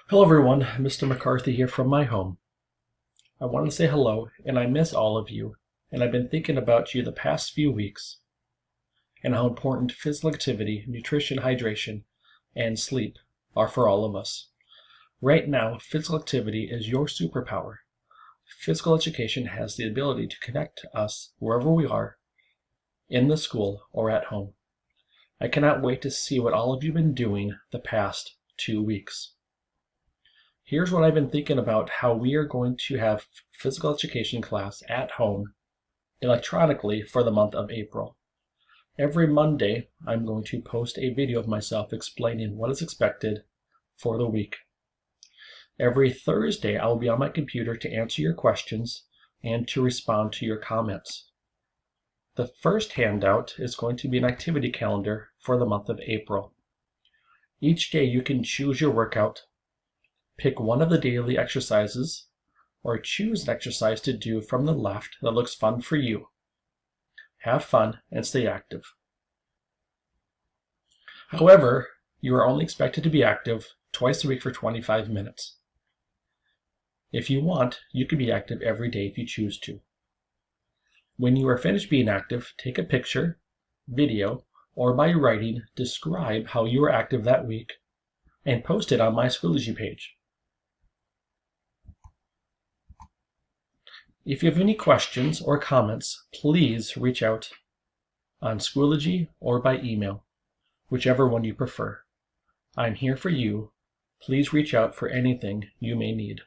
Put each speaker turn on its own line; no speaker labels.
Hello everyone, Mr. McCarthy here from my home. I want to say hello, and I miss all of you, and I've been thinking about you the past few weeks, and how important physical activity, nutrition, hydration, and sleep are for all of us. Right now, physical activity is your superpower. Physical education has the ability to connect us wherever we are, in the school or at home. I cannot wait to see what all of you have been doing the past 2 weeks. Here's what I've been thinking about how we are going to have physical education class at home electronically for the month of April. Every Monday, I'm going to post a video of myself explaining what is expected for the week. Every Thursday, I will be on my computer to answer your questions and to respond to your comments. The first handout is going to be an activity calendar for the month of April. Each day you can choose your workout, pick one of the daily exercises, or choose an exercise to do from the left that looks fun for you. Have fun and stay active. However, you are only expected to be active twice a week for 25 minutes. If you want, you can be active every day if you choose to. When you are finished being active, take a picture, video, or by writing, describe how you were active that week and post it on my Schoology page. If you have any questions or comments, please reach out on Schoology or by email, whichever one you prefer. I'm here for you. Please reach out for anything you may need.